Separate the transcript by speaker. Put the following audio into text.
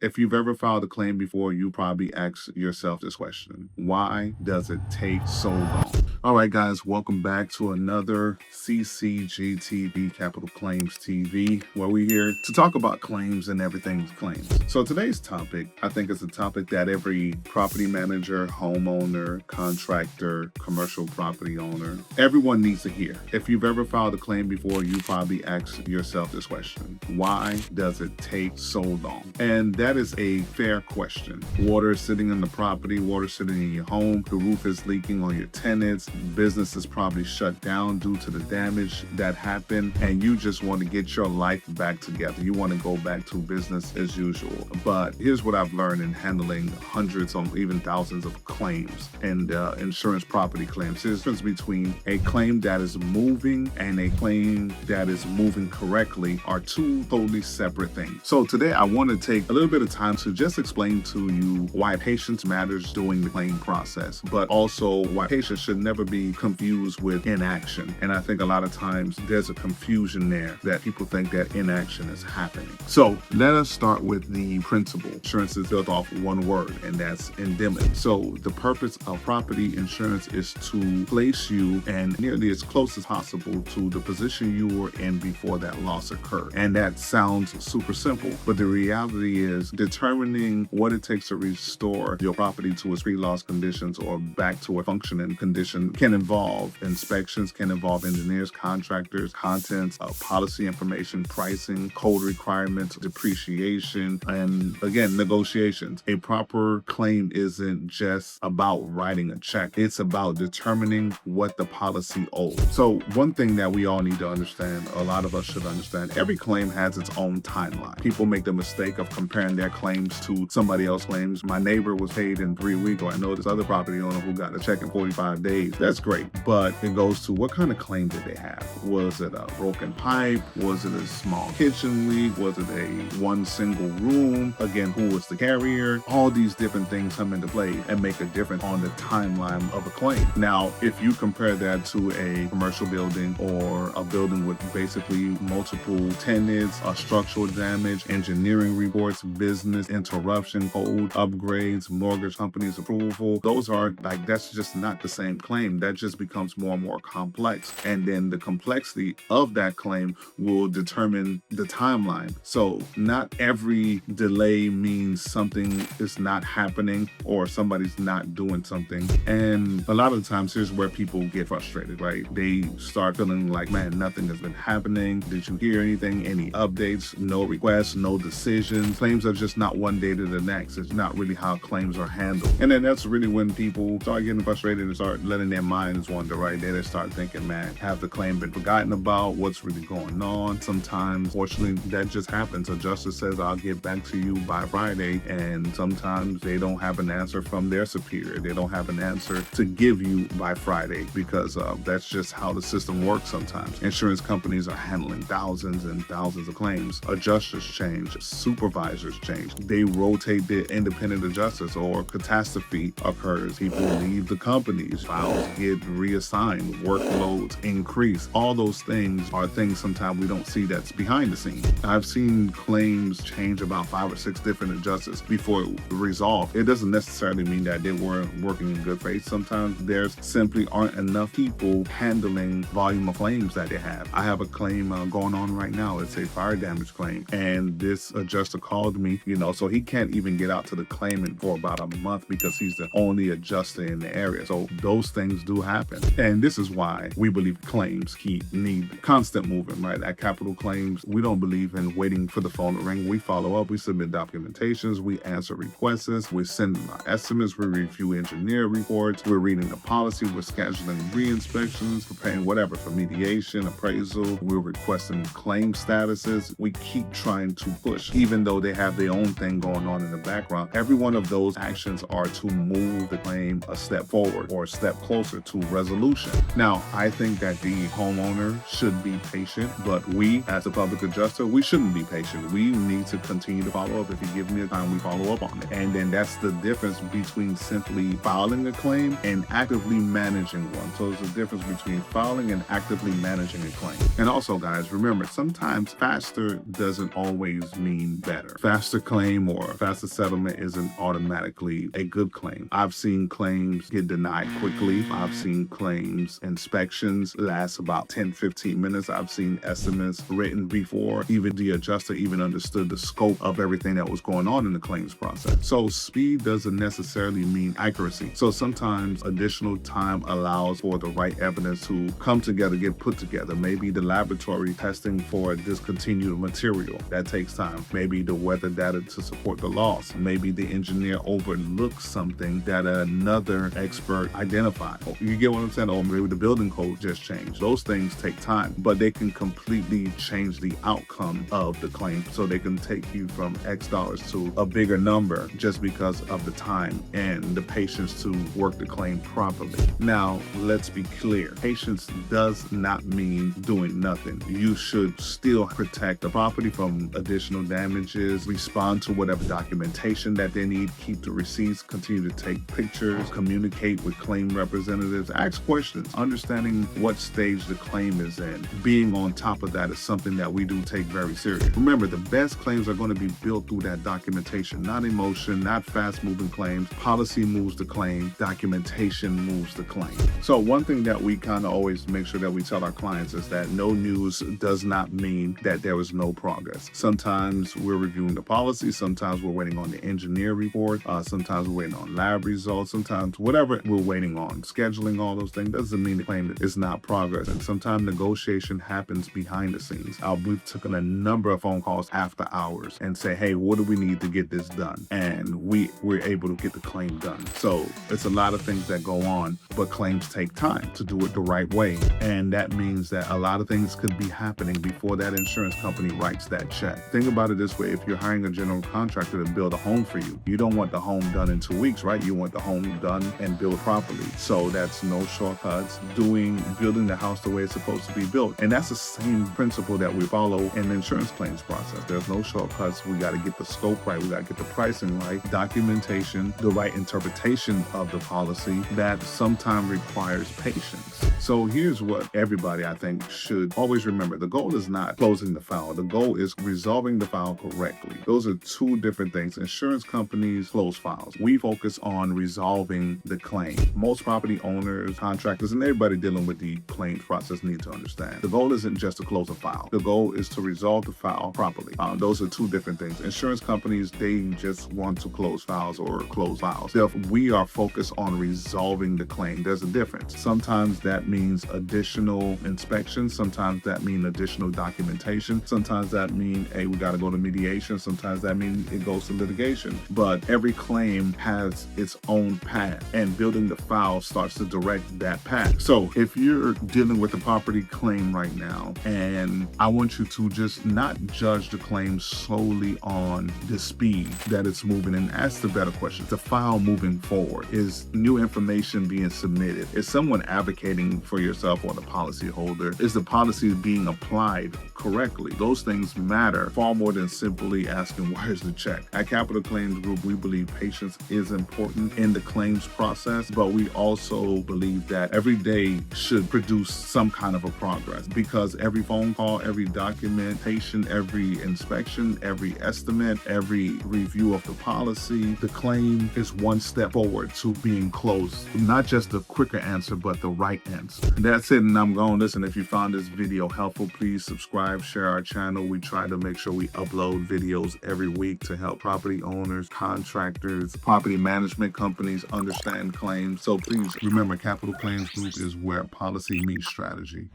Speaker 1: If you've ever filed a claim before, you probably ask yourself this question: why does it take so long? All right, guys, welcome back to another CCG TV, Capital Claims TV, where we're here to talk about claims and everything claims. So today's topic, I think, is a topic that every property manager, homeowner, contractor, commercial property owner, everyone needs to hear. If you've ever filed a claim before, you probably ask yourself this question: why does it take so long? And that is a fair question. Water is sitting in the property, water sitting in your home, the roof is leaking on your tenants, business is probably shut down due to the damage that happened, and you just want to get your life back together. You want to go back to business as usual. But here's what I've learned in handling hundreds or even thousands of claims and insurance property claims. There's a difference between a claim that is moving and a claim that is moving correctly are two totally separate things. So today I want to take a little bit of time to just explain to you why patience matters during the claim process, but also why patience should never be confused with inaction. And I think a lot of times there's a confusion there that people think that inaction is happening. So let us start with the principle. Insurance is built off one word, and that's indemnity. So the purpose of property insurance is to place you and nearly as close as possible to the position you were in before that loss occurred. And that sounds super simple, but the reality is determining what it takes to restore your property to its pre-loss conditions or back to a functioning condition can involve inspections, can involve engineers, contractors, contents, policy information, pricing, code requirements, depreciation, and again, negotiations. A proper claim isn't just about writing a check. It's about determining what the policy owes. So one thing that we all need to understand, a lot of us should understand, every claim has its own timeline. People make the mistake of comparing their claims to somebody else's claims. My neighbor was paid in 3 weeks, or I know this other property owner who got a check in 45 days. That's great, but it goes to what kind of claim did they have? Was it a broken pipe? Was it a small kitchen leak? Was it a one single room? Again, who was the carrier? All these different things come into play and make a difference on the timeline of a claim. Now, if you compare that to a commercial building or a building with basically multiple tenants, structural damage, engineering reports, business interruption, code upgrades, mortgage company's approval, those are that's just not the same claim. That just becomes more and more complex. And then the complexity of that claim will determine the timeline. So not every delay means something is not happening or somebody's not doing something. And a lot of the times, here's where people get frustrated, right? They start feeling like, man, nothing has been happening. Did you hear anything? Any updates? No requests, no decisions. Claims are just not one day to the next. It's not really how claims are handled. And then that's really when people start getting frustrated and start letting their minds wander, right? They start thinking, man, have the claim been forgotten about? What's really going on? Sometimes, fortunately, that just happens. A justice says, I'll get back to you by Friday. And sometimes they don't have an answer from their superior. They don't have an answer to give you by Friday because that's just how the system works sometimes. Insurance companies are handling thousands and thousands of claims. Adjusters change, supervisors change. They rotate their independent adjusters, or catastrophe occurs. People leave the companies, files get reassigned, workloads increase. All those things are things sometimes we don't see that's behind the scenes. I've seen claims change about 5 or 6 different adjusters before it resolved. It doesn't necessarily mean that they weren't working in good faith. Sometimes there simply aren't enough people handling volume of claims that they have. I have a claim going on right now. It's a fire damage claim, and this adjuster called me, so he can't even get out to the claimant for about a month because he's the only adjuster in the area. So those things do happen, and this is why we believe claims need constant movement, right? At Capital Claims, we don't believe in waiting for the phone to ring. We follow up, we submit documentations, we answer requests, we send our estimates, we review engineer reports, we're reading the policy, we're scheduling re-inspections, preparing whatever for mediation, appraisal, we're requesting claim statuses. We keep trying to push, even though they have their own thing going on in the background. Every one of those actions are to move the claim a step forward or a step closer to resolution. Now, I think that the homeowner should be patient, but we, as a public adjuster, we shouldn't be patient. We need to continue to follow up. If you give me the time, we follow up on it. And then that's the difference between simply filing a claim and actively managing one. So there's a difference between filing and actively managing a claim. And also, guys, remember, sometimes faster doesn't always mean better. Faster faster claim or faster settlement isn't automatically a good claim. I've seen claims get denied quickly. I've seen claims inspections last about 10-15 minutes. I've seen estimates written before even the adjuster even understood the scope of everything that was going on in the claims process. So speed doesn't necessarily mean accuracy. So sometimes additional time allows for the right evidence to come together, get put together. Maybe the laboratory testing for a discontinued material, that takes time. Maybe the weather data to support the loss. Maybe the engineer overlooked something that another expert identified. You get what I'm saying? Or maybe the building code just changed. Those things take time, but they can completely change the outcome of the claim. So they can take you from X dollars to a bigger number just because of the time and the patience to work the claim properly. Now, let's be clear. Patience does not mean doing nothing. You should still protect the property from additional damages, respond to whatever documentation that they need, keep the receipts, continue to take pictures, communicate with claim representatives, ask questions, understanding what stage the claim is in. Being on top of that is something that we do take very serious. Remember, the best claims are going to be built through that documentation, not emotion, not fast-moving claims. Policy moves the claim, documentation moves the claim. So one thing that we kind of always make sure that we tell our clients is that no news does not mean that there is no progress. Sometimes we're reviewing the policy, sometimes we're waiting on the engineer report, sometimes we're waiting on lab results, sometimes whatever we're waiting on, scheduling, all those things doesn't mean the claim is not progress. And sometimes negotiation happens behind the scenes. We've taken a number of phone calls after hours and say, hey, what do we need to get this done? And we're able to get the claim done. So it's a lot of things that go on, but claims take time to do it the right way. And that means that a lot of things could be happening before that insurance company writes that check. Think about it this way. If you're hiring a general contractor to build a home for you, you don't want the home done in 2 weeks, right? You want the home done and built properly. So that's no shortcuts, building the house the way it's supposed to be built. And that's the same principle that we follow in the insurance claims process. There's no shortcuts. We got to get the scope right. We got to get the pricing right, documentation, the right interpretation of the policy that sometimes requires patience. So here's what everybody, I think, should always remember. The goal is not closing the file. The goal is resolving the file correctly. Those are two different things. Insurance companies close files. We focus on resolving the claim. Most property owners, contractors, and everybody dealing with the claims process need to understand. The goal isn't just to close a file. The goal is to resolve the file properly. Those are two different things. Insurance companies, they just want to close files or close files. Therefore, we are focused on resolving the claim. There's a difference. Sometimes that means additional inspections. Sometimes that means additional documentation. Sometimes that means, hey, we got to go to mediation. Sometimes that means it goes to litigation. But every claim has its own path, and building the file starts to direct that path. So if you're dealing with a property claim right now, and I want you to just not judge the claim solely on the speed that it's moving, and ask the better questions. The file moving forward, is new information being submitted? Is someone advocating for yourself or the policy holder? Is the policy being applied correctly? Those things matter far more than simply asking, where's the check? At Capital Claims Group, we believe patience is important in the claims process, but we also believe that every day should produce some kind of a progress, because every phone call, every documentation, every inspection, every estimate, every review of the policy, the claim is one step forward to being closed. Not just the quicker answer, but the right answer. That's it, and I'm gone. Listen, if you found this video helpful, please subscribe, share our channel. We try to make sure we upload videos every week to help property owners, contractors, property management companies understand claims. So please remember, Capital Claims Group is where policy meets strategy.